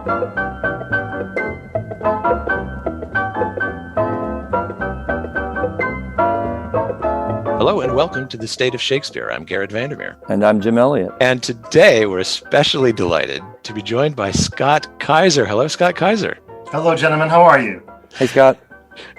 Hello and welcome to the State of Shakespeare. I'm Garrett Vandermeer. And I'm Jim Elliott. And today we're especially delighted to be joined by Scott Kaiser. Hello, Scott Kaiser. Hello, gentlemen. How are you? Hey, Scott.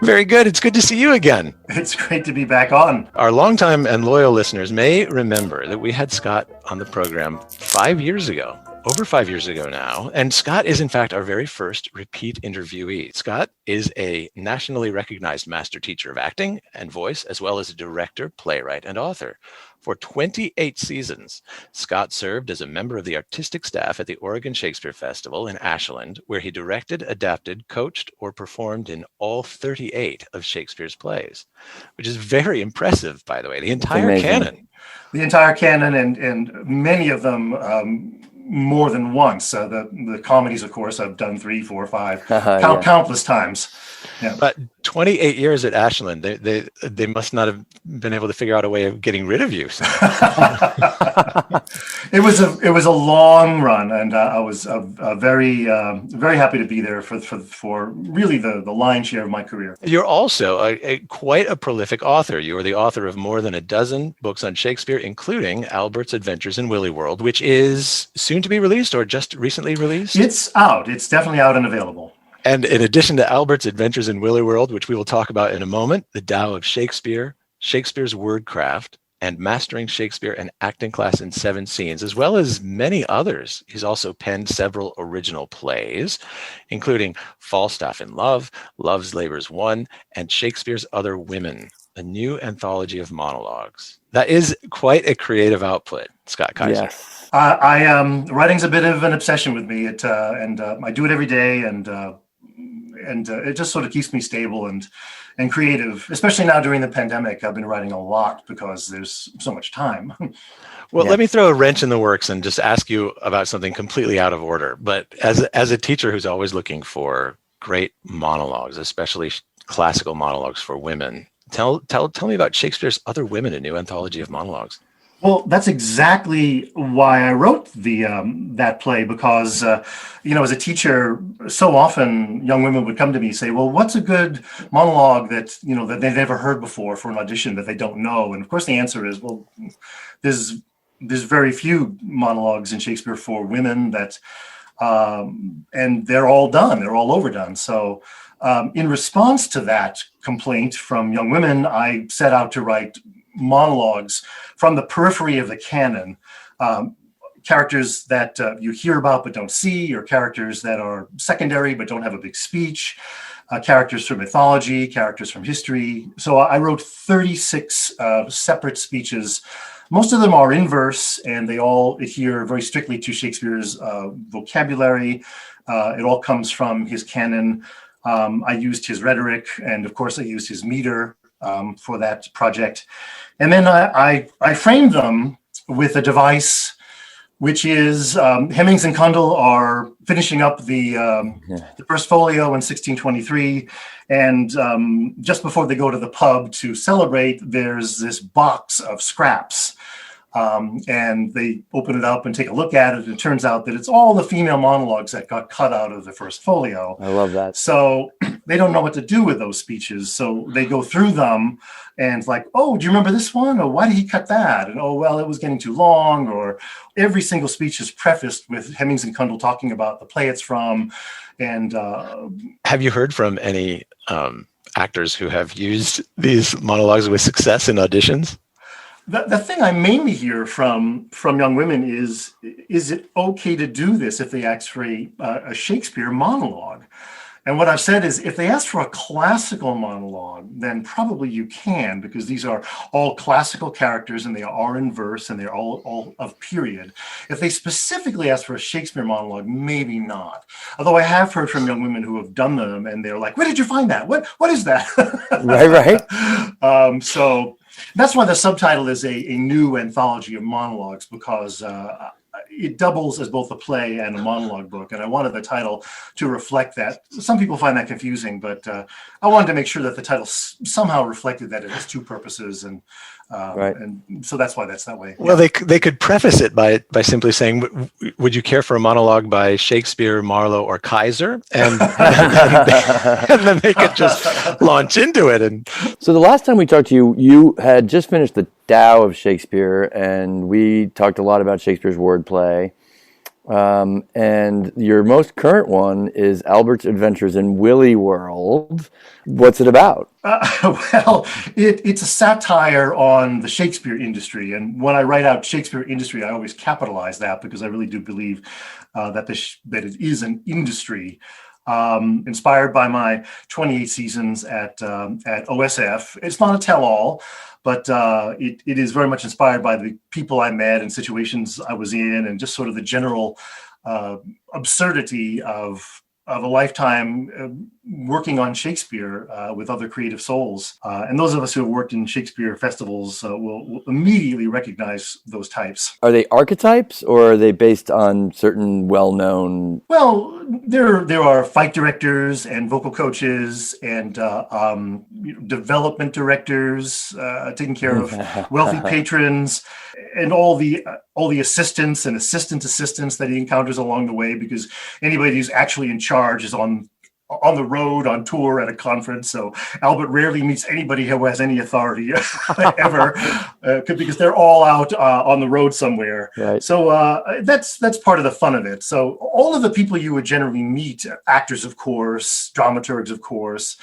Very good. It's good to see you again. It's great to be back on. Our longtime and loyal listeners may remember that we had Scott on the program 5 years ago. Over 5 years ago now. And Scott is, in fact, our very first repeat interviewee. Scott is a nationally recognized master teacher of acting and voice, as well as a director, playwright, and author. For 28 seasons, Scott served as a member of the artistic staff at the Oregon Shakespeare Festival in Ashland, where he directed, adapted, coached, or performed in all 38 of Shakespeare's plays, which is very impressive, by the way, the entire canon. The entire canon, and many of them more than once. The comedies, of course, I've done 3, 4, 5, countless times. Yeah. But 28 years at Ashland, they must not have been able to figure out a way of getting rid of you. So. It was a long run, and I was very happy to be there for really the lion's share of my career. You're also quite a prolific author. You are the author of more than a dozen books on Shakespeare, including Albert's Adventures in Willy World, which is soon to be released or just recently released. It's out. It's definitely out and available. And in addition to Albert's Adventures in Willy World, which we will talk about in a moment, The Tao of Shakespeare, Shakespeare's Wordcraft, and Mastering Shakespeare, an acting class in 7 scenes, as well as many others. He's also penned several original plays, including Falstaff in Love, Love's Labour's Won, and Shakespeare's Other Women, a new anthology of monologues. That is quite a creative output, Scott Kaiser. Yes. Writing's a bit of an obsession with me. I do it every day, and it just sort of keeps me stable and creative, especially now during the pandemic. I've been writing a lot because there's so much time. Well, Let me throw a wrench in the works and just ask you about something completely out of order. But as a teacher who's always looking for great monologues, especially classical monologues for women, tell me about Shakespeare's Other Women, a new anthology of monologues. Well, that's exactly why I wrote that play, because, as a teacher, so often young women would come to me and say, well, what's a good monologue that they've never heard before for an audition that they don't know? And of course, the answer is, well, there's very few monologues in Shakespeare for women and they're all done. They're all overdone. So in response to that complaint from young women, I set out to write monologues from the periphery of the canon, characters that you hear about but don't see, or characters that are secondary but don't have a big speech, characters from mythology, characters from history. So I wrote 36 separate speeches. Most of them are in verse, and they all adhere very strictly to Shakespeare's vocabulary. It all comes from his canon. I used his rhetoric, and of course I used his meter for that project. And then I framed them with a device, which is Hemmings and Kundell are finishing up the first folio in 1623. And just before they go to the pub to celebrate, there's this box of scraps. And they open it up and take a look at it. And it turns out that it's all the female monologues that got cut out of the first folio. I love that. So they don't know what to do with those speeches. So they go through them and it's like, oh, do you remember this one? Or why did he cut that? And oh, well, it was getting too long. Or every single speech is prefaced with Hemmings and Kundell talking about the play it's from. And have you heard from any actors who have used these monologues with success in auditions? The thing I mainly hear from young women is it okay to do this if they ask for a Shakespeare monologue? And what I've said is, if they ask for a classical monologue, then probably you can, because these are all classical characters and they are in verse and they're all of period. If they specifically ask for a Shakespeare monologue, maybe not. Although I have heard from young women who have done them and they're like, where did you find that? What is that? Right. So that's why the subtitle is a new anthology of monologues, because it doubles as both a play and a monologue book. And I wanted the title to reflect that. Some people find that confusing, but I wanted to make sure that the title somehow reflected that it has two purposes. And Right. And so that's why that's that way. Well, they could preface it by simply saying, "Would you care for a monologue by Shakespeare, Marlowe, or Kaiser?" And and then they could just launch into it. And So the last time we talked to you, you had just finished the Tao of Shakespeare, and we talked a lot about Shakespeare's wordplay. And your most current one is Albert's Adventures in Willy World. What's it about? Well, it's a satire on the Shakespeare industry. And when I write out Shakespeare industry, I always capitalize that because I really do believe that it is an industry. Inspired by my 28 seasons at OSF. It's not a tell-all, but it is very much inspired by the people I met and situations I was in, and just sort of the general absurdity of a lifetime working on Shakespeare with other creative souls. And those of us who have worked in Shakespeare festivals will immediately recognize those types. Are they archetypes, or are they based on certain well-known? Well, there are fight directors and vocal coaches and development directors taking care of wealthy patrons, and all the assistants and assistants that he encounters along the way, because anybody who's actually in charge is on the road, on tour, at a conference. So Albert rarely meets anybody who has any authority ever, because they're all out on the road somewhere. Right. So that's part of the fun of it. So all of the people you would generally meet, actors, of course, dramaturgs, of course,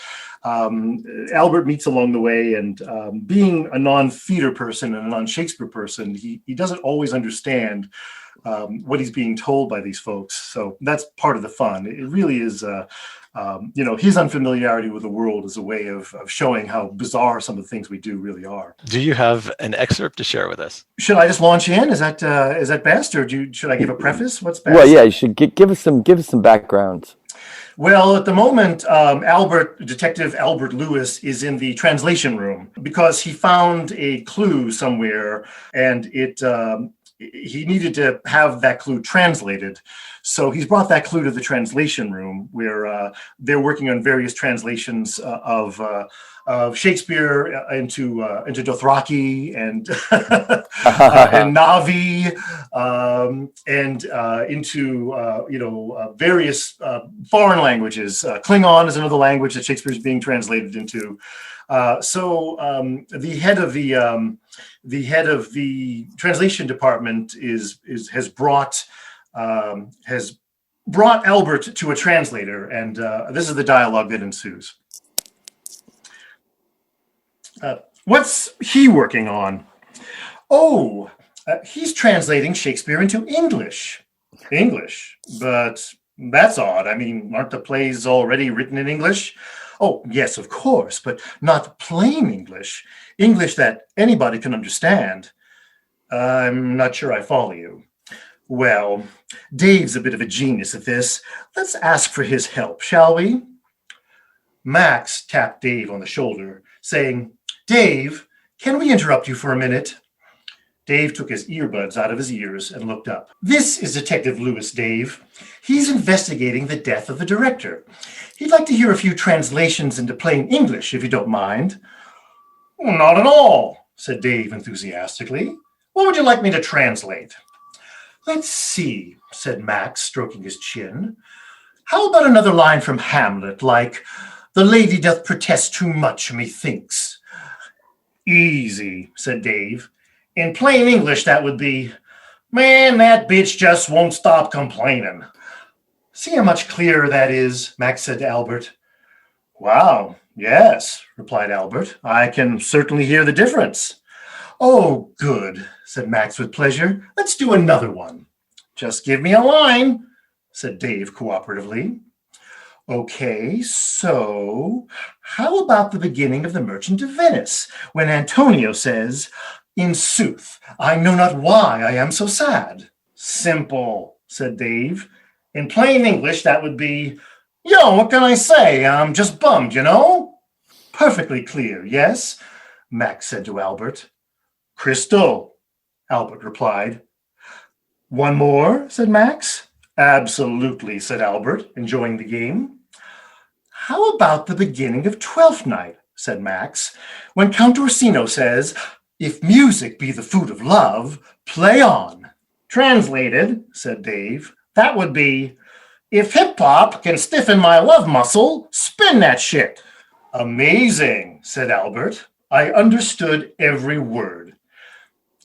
Albert meets along the way. And being a non-theater person and a non-Shakespeare person, he doesn't always understand what he's being told by these folks. So that's part of the fun. It really is, his unfamiliarity with the world is a way of showing how bizarre some of the things we do really are. do you have an excerpt to share with us? Should I just launch in? Is that best, or should I give a preface? What's best? Well, yeah, you should give us some background. Well, at the moment, Detective Albert Lewis is in the translation room because he found a clue somewhere, and he needed to have that clue translated. So he's brought that clue to the translation room, where they're working on various translations of Shakespeare into Dothraki and and Navi, and into various foreign languages. Klingon is another language that Shakespeare is being translated into. So the head of the translation department has brought Albert to a translator, and this is the dialogue that ensues. What's he working on? Oh, he's translating Shakespeare into English. English? But that's odd. I mean, aren't the plays already written in English? Oh, yes, of course, but not plain English. English that anybody can understand. I'm not sure I follow you. Well, Dave's a bit of a genius at this. Let's ask for his help, shall we? Max tapped Dave on the shoulder, saying, Dave, can we interrupt you for a minute? Dave took his earbuds out of his ears and looked up. This is Detective Lewis, Dave. He's investigating the death of the director. He'd like to hear a few translations into plain English, if you don't mind. Not at all, said Dave enthusiastically. What would you like me to translate? Let's see, said Max, stroking his chin. How about another line from Hamlet, like, the lady doth protest too much, methinks? Easy, said Dave. In plain English, that would be, man, that bitch just won't stop complaining. See how much clearer that is, Max said to Albert. Wow, yes, replied Albert. I can certainly hear the difference. Oh, good, said Max with pleasure. Let's do another one. Just give me a line, said Dave cooperatively. Okay, so how about the beginning of The Merchant of Venice, when Antonio says, in sooth, I know not why I am so sad. Simple, said Dave. In plain English, that would be, yo, what can I say? I'm just bummed, you know? Perfectly clear, yes? Max said to Albert. Crystal, Albert replied. One more, said Max. Absolutely, said Albert, enjoying the game. How about the beginning of Twelfth Night, said Max, when Count Orsino says, If music be the food of love, play on. Translated, said Dave, that would be, if hip-hop can stiffen my love muscle, spin that shit. Amazing, said Albert. I understood every word.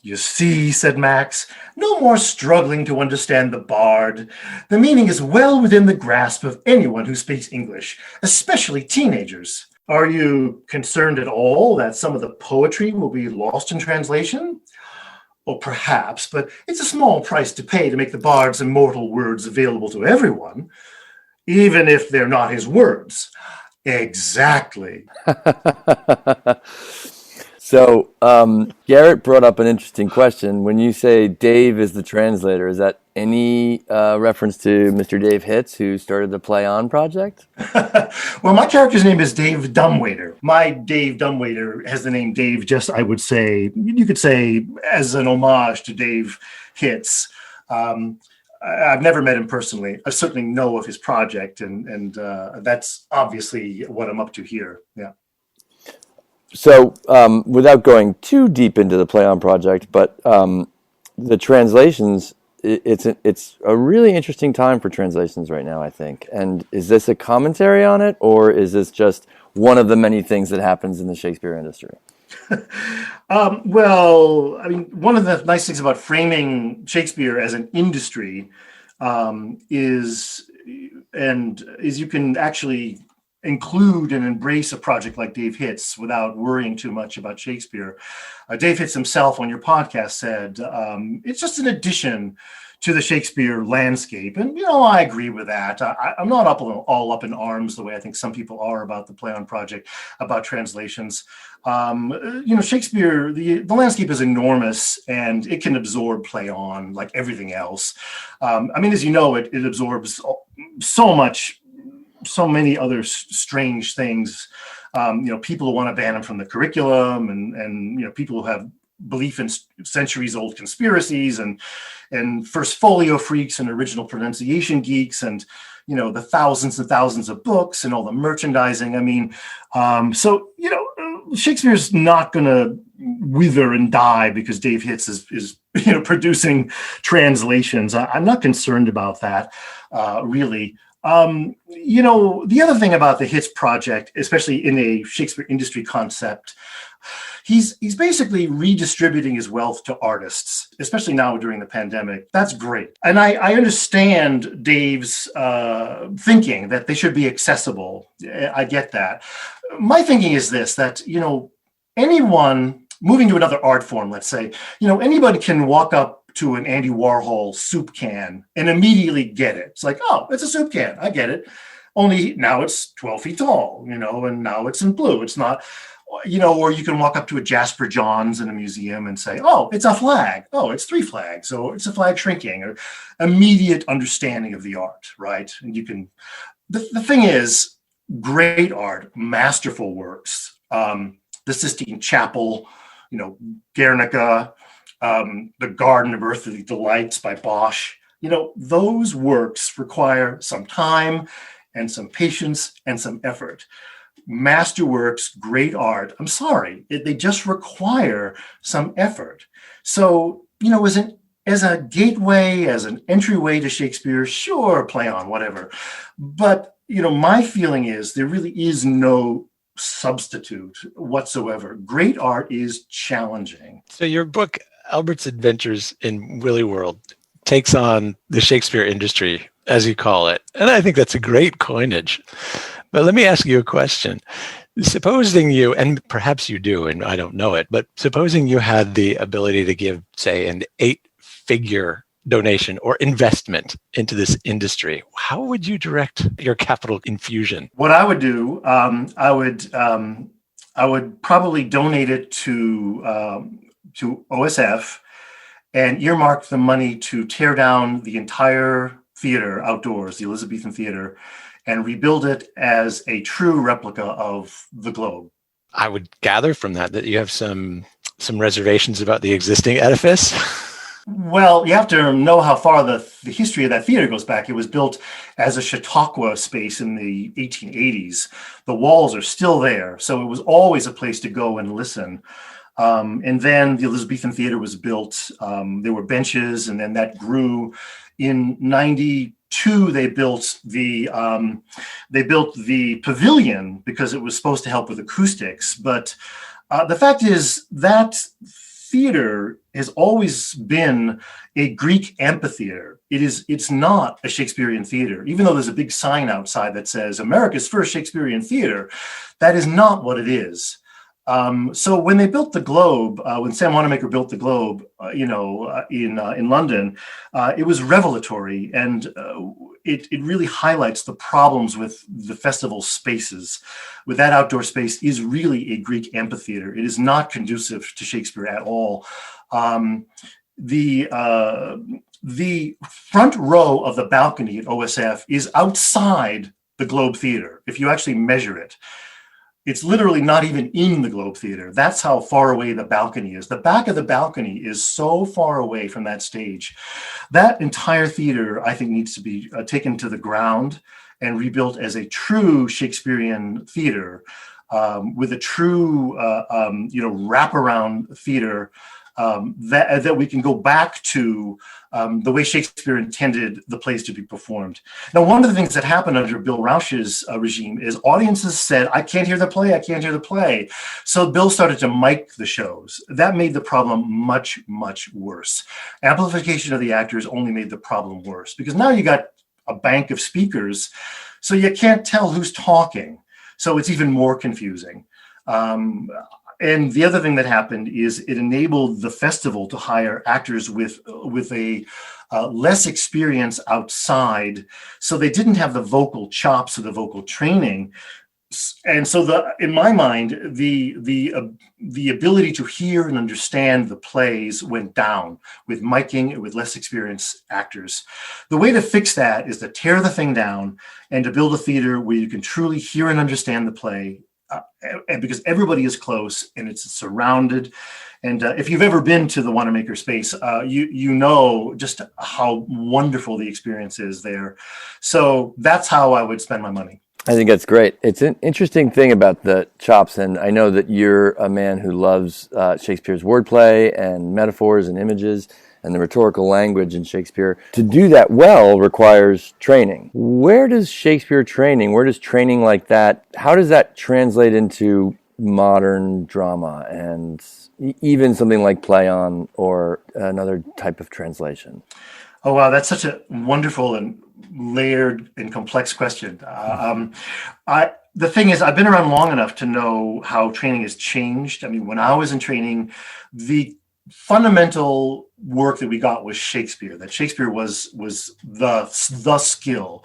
You see, said Max, no more struggling to understand the bard. The meaning is well within the grasp of anyone who speaks English, especially teenagers. Are you concerned at all that some of the poetry will be lost in translation? Well, perhaps, but it's a small price to pay to make the bard's immortal words available to everyone, even if they're not his words. Exactly. So, Garrett brought up an interesting question. When you say Dave is the translator, is that any reference to Mr. Dave Hitz, who started the Play On project? Well, my character's name is Dave Dumbwaiter. My Dave Dumbwaiter has the name Dave, just, I would say, you could say, as an homage to Dave Hitz. I've never met him personally. I certainly know of his project, and that's obviously what I'm up to here. Yeah. So, without going too deep into the Play On project, but the translations, it's a really interesting time for translations right now, I think. And is this a commentary on it, or is this just one of the many things that happens in the Shakespeare industry? Well, I mean, one of the nice things about framing Shakespeare as an industry is you can actually include and embrace a project like Dave Hitz without worrying too much about Shakespeare. Dave Hitz himself on your podcast said, it's just an addition to the Shakespeare landscape. And, I agree with that. I'm not all up in arms the way I think some people are about the Play On project, about translations. Shakespeare, the landscape is enormous and it can absorb Play On like everything else. As you know, it absorbs so many other strange things. People who want to ban him from the curriculum, and people who have belief in centuries-old conspiracies, and first folio freaks and original pronunciation geeks, and the thousands and thousands of books and all the merchandising. Shakespeare's not going to wither and die because Dave Hitz is producing translations. I'm not concerned about that, really. The other thing about the Hitz project, especially in a Shakespeare Industry concept, he's basically redistributing his wealth to artists, especially now during the pandemic. That's great. And I understand Dave's thinking that they should be accessible. I get that. My thinking is this, that, anyone moving to another art form, let's say, anybody can walk up to an Andy Warhol soup can and immediately get it. It's like, oh, it's a soup can. I get it. Only now it's 12 feet tall, and now it's in blue. It's not, or you can walk up to a Jasper Johns in a museum and say, oh, it's a flag. Oh, it's 3 flags. So it's a flag shrinking, or immediate understanding of the art, right? And you can, the thing is, great art, masterful works, the Sistine Chapel, Guernica, the Garden of Earthly Delights by Bosch. Those works require some time and some patience and some effort. Masterworks, great art, I'm sorry, they just require some effort. So, as a gateway, as an entryway to Shakespeare, sure, Play On, whatever. But, my feeling is there really is no substitute whatsoever. Great art is challenging. So your book, Albert's Adventures in Willy World, takes on the Shakespeare industry, as you call it. And I think that's a great coinage. But let me ask you a question. Supposing you, and perhaps you do, and I don't know it, but supposing you had the ability to give, say, an 8-figure donation or investment into this industry, how would you direct your capital infusion? What I would do, I would probably donate it to OSF and earmark the money to tear down the entire theater outdoors, the Elizabethan Theater, and rebuild it as a true replica of the Globe. I would gather from that you have some reservations about the existing edifice. Well, you have to know how far the history of that theater goes back. It was built as a Chautauqua space in the 1880s. The walls are still there, so it was always a place to go and listen. And then the Elizabethan Theater was built. There were benches, and then that grew. In '92, they built the pavilion because it was supposed to help with acoustics. But the fact is that theater has always been a Greek amphitheater. It's not a Shakespearean theater, even though there's a big sign outside that says America's first Shakespearean theater. That is not what it is. So when they built the Globe, when Sam Wanamaker built the Globe, in London, it was revelatory, and it really highlights the problems with the festival spaces. With that outdoor space is really a Greek amphitheater. It is not conducive to Shakespeare at all. The front row of the balcony at OSF is outside the Globe Theater. If you actually measure it, it's literally not even in the Globe Theater. That's how far away the balcony is. The back of the balcony is so far away from that stage. That entire theater, I think, needs to be taken to the ground and rebuilt as a true Shakespearean theater, with a true, wraparound theater, that we can go back to the way Shakespeare intended the plays to be performed. Now, one of the things that happened under Bill Rausch's regime is audiences said, I can't hear the play, I can't hear the play. So Bill started to mic the shows. That made the problem much, much worse. Amplification of the actors only made the problem worse, because now you got a bank of speakers, so you can't tell who's talking. So it's even more confusing. And the other thing that happened is it enabled the festival to hire actors with a less experience outside, so they didn't have the vocal chops or the vocal training. And so, in my mind, the ability to hear and understand the plays went down with miking and with less experienced actors. The way to fix that is to tear the thing down and to build a theater where you can truly hear and understand the play. And because everybody is close and it's surrounded. And if you've ever been to the Wanamaker space, you know just how wonderful the experience is there. So that's how I would spend my money. I think that's great. It's an interesting thing about the chops, and I know that you're a man who loves Shakespeare's wordplay and metaphors and images and the rhetorical language in Shakespeare. To do that well requires training. Where does training like that, how does that translate into modern drama and even something like play on or another type of translation? Oh, wow, that's such a wonderful and layered and complex question. The thing is, I've been around long enough to know how training has changed. I mean, when I was in training, the fundamental work that we got was Shakespeare, that Shakespeare was the skill.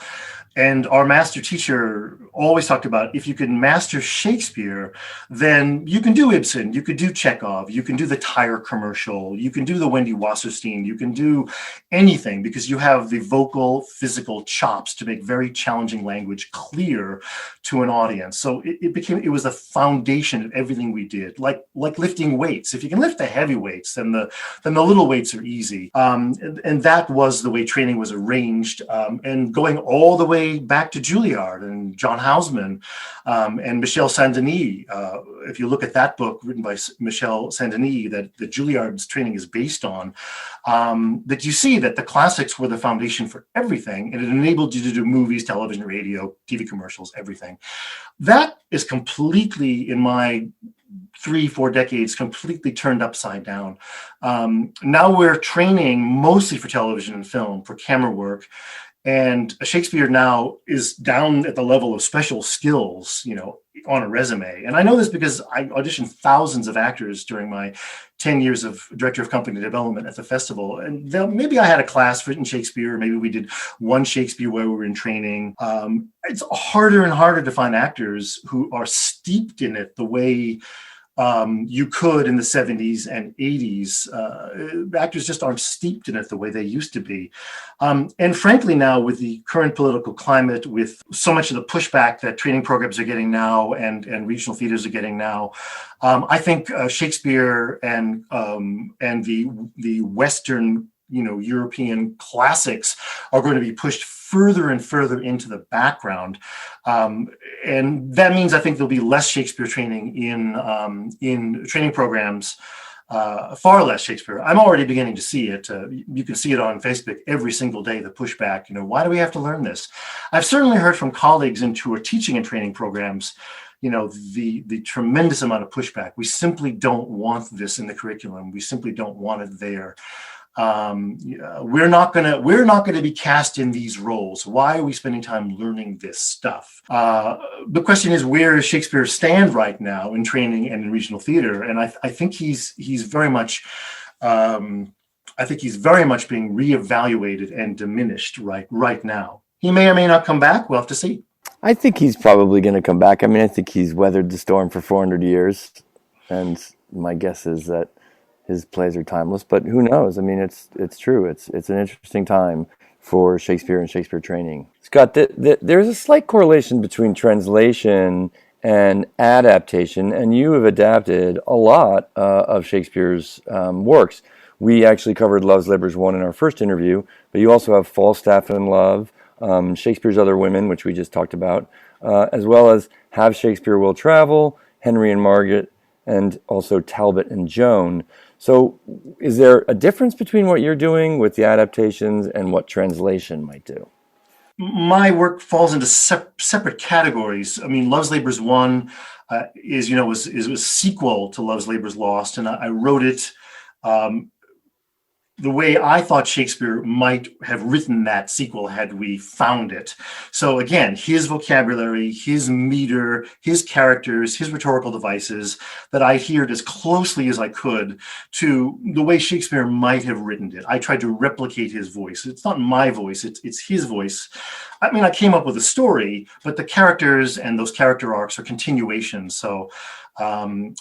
And our master teacher always talked about, if you can master Shakespeare, then you can do Ibsen, you could do Chekhov, you can do the Tire commercial, you can do the Wendy Wasserstein, you can do anything, because you have the vocal, physical chops to make very challenging language clear to an audience. So it was the foundation of everything we did, like lifting weights. If you can lift the heavy weights, then the little weights are easy. And that was the way training was arranged. And going all the way back to Juilliard and John Houseman and Michel Saint-Denis. If you look at that book written by Michel Saint-Denis that Juilliard's training is based on, that you see that the classics were the foundation for everything, and it enabled you to do movies, television, radio, TV commercials, everything. That is completely, in my 3-4 decades, completely turned upside down. Now we're training mostly for television and film, for camera work. And Shakespeare now is down at the level of special skills, on a resume. And I know this because I auditioned thousands of actors during my 10 years of director of company development at the festival. And maybe I had a class written Shakespeare, or maybe we did one Shakespeare where we were in training. It's harder and harder to find actors who are steeped in it the way you could in the 70s and 80s. Actors just aren't steeped in it the way they used to be. And frankly, now with the current political climate, with so much of the pushback that training programs are getting now and regional theaters are getting now, I think Shakespeare and the Western, European classics are going to be pushed further and further into the background. And that means I think there'll be less Shakespeare training in training programs, far less Shakespeare. I'm already beginning to see it. You can see it on Facebook every single day, the pushback, why do we have to learn this? I've certainly heard from colleagues who are teaching in training programs, the tremendous amount of pushback. We simply don't want this in the curriculum. We simply don't want it there. We're not gonna be cast in these roles. Why are we spending time learning this stuff? The question is, where does Shakespeare stand right now in training and in regional theater? And I think he's very much being reevaluated and diminished right now. He may or may not come back. We'll have to see. I think he's probably going to come back. I mean, I think he's weathered the storm for 400 years, and my guess is that his plays are timeless. But who knows? I mean, it's true. It's an interesting time for Shakespeare and Shakespeare training. Scott, there's a slight correlation between translation and adaptation, and you have adapted a lot of Shakespeare's works. We actually covered Love's Labour's Won in our first interview, but you also have Falstaff and Love, Shakespeare's Other Women, which we just talked about, as well as Have Shakespeare Will Travel, Henry and Margaret, and also Talbot and Joan. So is there a difference between what you're doing with the adaptations and what translation might do? My work falls into separate categories. I mean, Love's Labour's Won was a sequel to Love's Labour's Lost, and I wrote it the way I thought Shakespeare might have written that sequel had we found it. So again, his vocabulary, his meter, his characters, his rhetorical devices, that I adhered as closely as I could to the way Shakespeare might have written it. I tried to replicate his voice. It's not my voice, it's his voice. I mean, I came up with a story, but the characters and those character arcs are continuations. So, and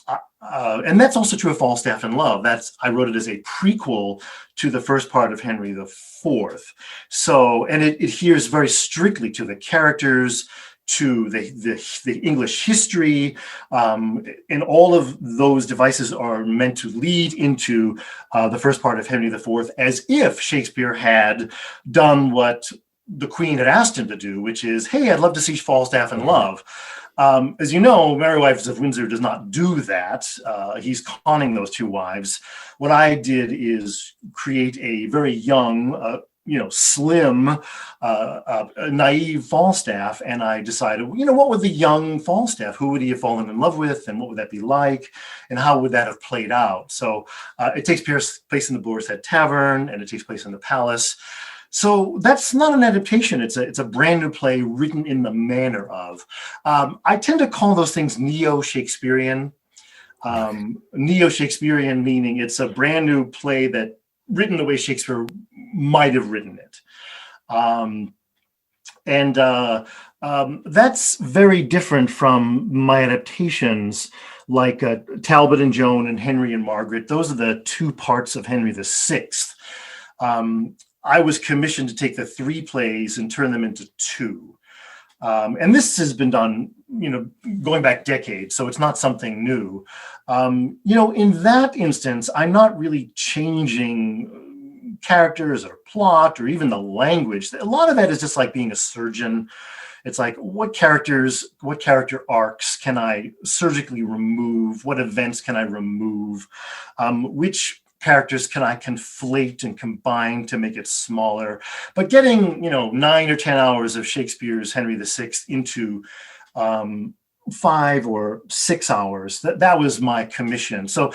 that's also true of Falstaff and Love. I wrote it as a prequel to the first part of Henry IV. So, and it adheres very strictly to the characters, to the English history, and all of those devices are meant to lead into the first part of Henry IV, as if Shakespeare had done what the Queen had asked him to do, which is, hey, I'd love to see Falstaff and Love. As you know, Merry Wives of Windsor does not do that. He's conning those two wives. What I did is create a very young, slim, naive Falstaff, and I decided, what would the young Falstaff, who would he have fallen in love with, and what would that be like, and how would that have played out? So it takes place in the Boar's Head Tavern, and it takes place in the palace. So that's not an adaptation. It's a brand new play written in the manner of. I tend to call those things neo-Shakespearean. Neo-Shakespearean meaning it's a brand new play that written the way Shakespeare might have written it. That's very different from my adaptations like Talbot and Joan and Henry and Margaret. Those are the two parts of Henry VI. I was commissioned to take the three plays and turn them into two. And this has been done, going back decades, so it's not something new. In that instance, I'm not really changing characters or plot or even the language. A lot of that is just like being a surgeon. It's like, what character arcs can I surgically remove? What events can I remove? Which characters can I conflate and combine to make it smaller? But getting, 9 or 10 hours of Shakespeare's Henry VI into 5 or 6 hours, that was my commission. So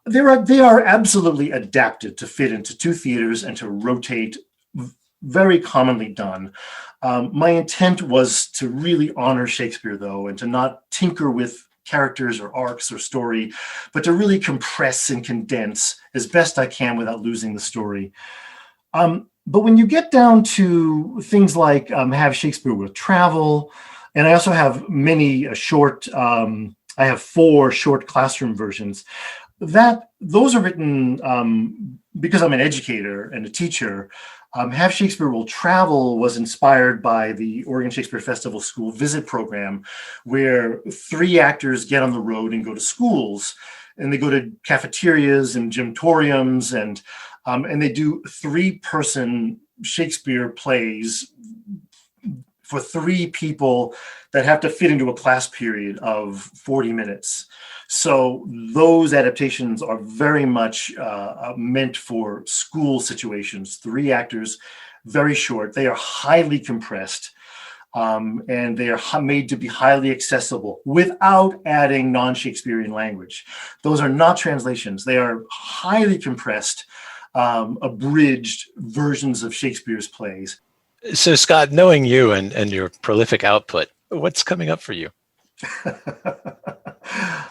they are absolutely adapted to fit into two theaters and to rotate, very commonly done. My intent was to really honor Shakespeare, though, and to not tinker with characters or arcs or story, but to really compress and condense as best I can without losing the story. But when you get down to things like Have Shakespeare Will Travel, and I also have many I have 4 short classroom versions. Those are written because I'm an educator and a teacher. Have Shakespeare Will Travel was inspired by the Oregon Shakespeare Festival school visit program, where 3 actors get on the road and go to schools, and they go to cafeterias and gymtoriums, and they do 3-person Shakespeare plays for 3 people that have to fit into a class period of 40 minutes. So those adaptations are very much meant for school situations. 3 actors, very short. They are highly compressed, and they are made to be highly accessible without adding non-Shakespearean language. Those are not translations. They are highly compressed, abridged versions of Shakespeare's plays. So, Scott, knowing you and your prolific output, what's coming up for you?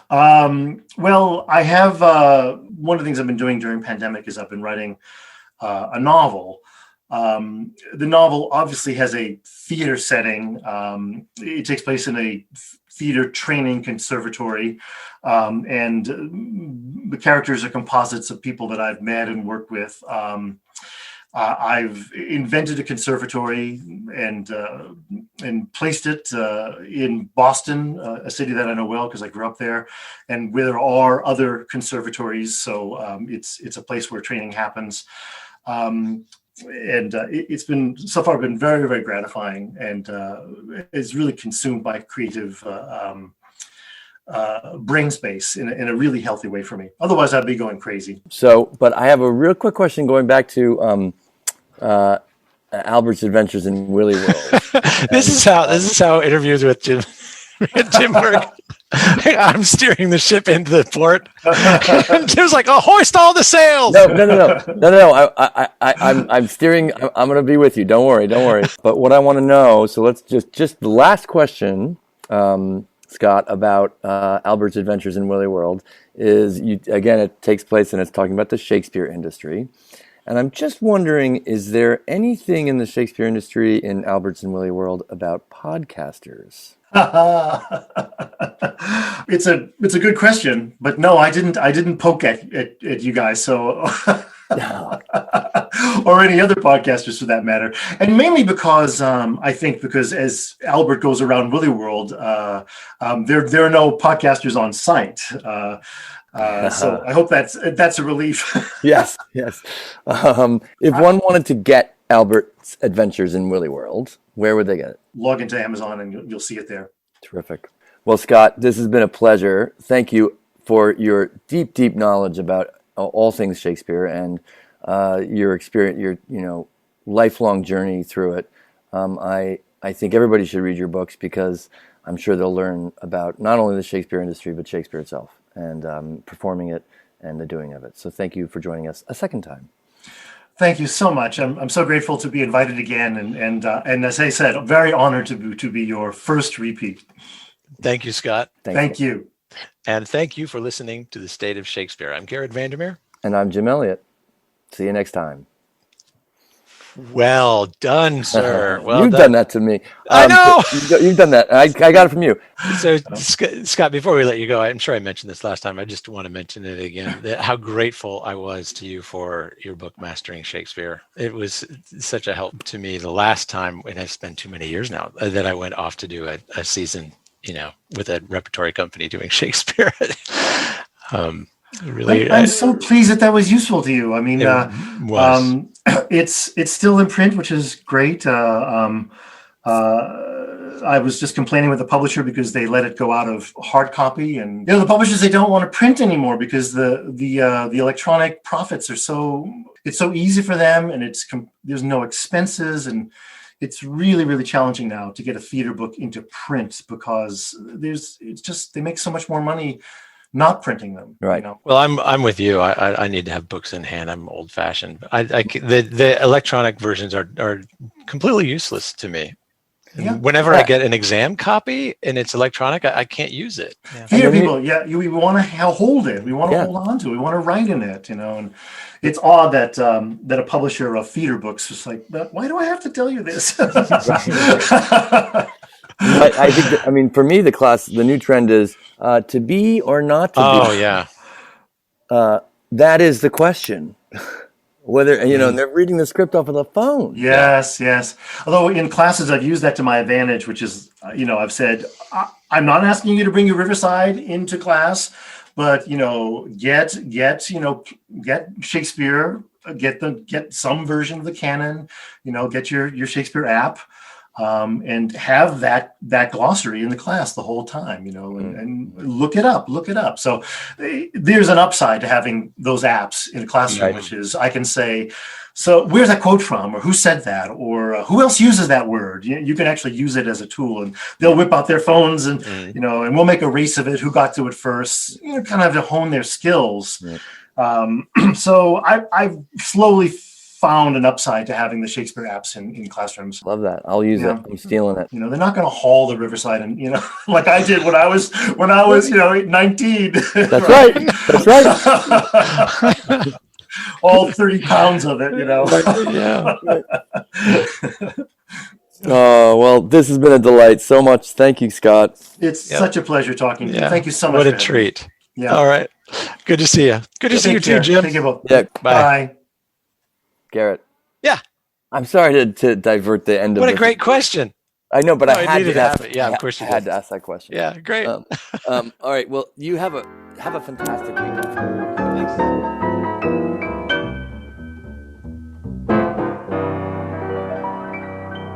Well, I have one of the things I've been doing during pandemic is I've been writing a novel. The novel obviously has a theater setting. It takes place in a theater training conservatory, and the characters are composites of people that I've met and worked with. I've invented a conservatory and placed it in Boston, a city that I know well because I grew up there, and where there are other conservatories. So it's a place where training happens. It's been so far been very, very gratifying, and is really consumed by creative brain space in a really healthy way for me. Otherwise, I'd be going crazy. So, but I have a real quick question going back to Albert's Adventures in Willy World. This is how interviews with Jim work. I'm steering the ship into the port. Jim's like, "Oh, hoist all the sails!" No. I'm steering. I'm going to be with you. Don't worry. But what I want to know, so let's just the last question, Scott, about Albert's Adventures in Willy World is again it takes place and it's talking about the Shakespeare industry. And I'm just wondering, is there anything in the Shakespeare industry in Albert's and Willy World about podcasters? It's a good question, but no, I didn't poke at you guys, so or any other podcasters for that matter. And mainly because I think because as Albert goes around Willy World, there are no podcasters on site. So I hope that's a relief. Yes. If one wanted to get Albert's Adventures in Willy World, where would they get it? Log into Amazon and you'll see it there. Terrific. Well, Scott, this has been a pleasure. Thank you for your deep knowledge about all things Shakespeare and your experience, your lifelong journey through it. I think everybody should read your books because I'm sure they'll learn about not only the Shakespeare industry but Shakespeare itself and performing it and the doing of it. So thank you for joining us a second time. Thank you so much. I'm so grateful to be invited again, and as I said, I'm very honored to be your first repeat. Thank you, Scott. Thank you. And thank you for listening to The State of Shakespeare. I'm Garrett Vandermeer. And I'm Jim Elliott. See you next time. Well done, sir. Well You've done that to me. I know. You've done that. I got it from you. So, Scott, before we let you go, I'm sure I mentioned this last time. I just want to mention it again, how grateful I was to you for your book, Mastering Shakespeare. It was such a help to me the last time, and it's been too many years now, that I went off to do a season, with a repertory company doing Shakespeare. Really, I'm so pleased that was useful to you. I mean, it's still in print, which is great. I was just complaining with the publisher because they let it go out of hard copy, and the publishers, they don't want to print anymore because the electronic profits are it's so easy for them, and there's no expenses, and it's really, really challenging now to get a theater book into print because they make so much more money not printing them. Right. Well, I'm with you. I need to have books in hand. I'm old fashioned. The electronic versions are completely useless to me. Yeah. Whenever I get an exam copy and it's electronic, I can't use it. Yeah. Theater people, we want to hold it. We want to hold on to it. We want to write in it, and it's odd that a publisher of theater books is like, why do I have to tell you this? I think for me, the new trend is to be or not to be. Oh, yeah. That is the question. Whether, and they're reading the script off of the phone. Yes. Although in classes, I've used that to my advantage, which is, I've said, I'm not asking you to bring your Riverside into class, but, get Shakespeare get some version of the canon, get your Shakespeare app, and have that glossary in the class the whole time, and look it up. So there's an upside to having those apps in a classroom, which is I can say, so where's that quote from, or who said that, or who else uses that word? You can actually use it as a tool, and they'll whip out their phones and, and we'll make a race of it, who got to it first, kind of to hone their skills. So I've slowly found an upside to having the Shakespeare apps in classrooms. Love that. I'll use it. I'm stealing it. They're not going to haul the Riverside and, like I did when I was 19. That's right. That's right. All 30 pounds of it, Yeah. Oh, well, this has been a delight. So much. Thank you, Scott. It's such a pleasure talking to you. Thank you so much. What a treat. Yeah. All right. Good to see you. Good to see you too, Jim. Take care, both. Yeah. Bye. Garrett. Yeah. I'm sorry to divert the end of What a great question. I know, but I had to ask it. Yeah, of course you had to ask that question. Yeah, great. All right. Well, you have a fantastic weekend. Thanks.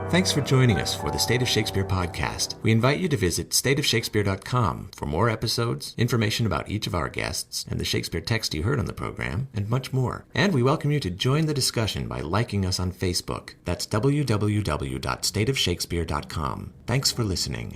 Thanks for joining us for the State of Shakespeare podcast. We invite you to visit stateofshakespeare.com for more episodes, information about each of our guests, and the Shakespeare text you heard on the program, and much more. And we welcome you to join the discussion by liking us on Facebook. That's www.stateofshakespeare.com. Thanks for listening.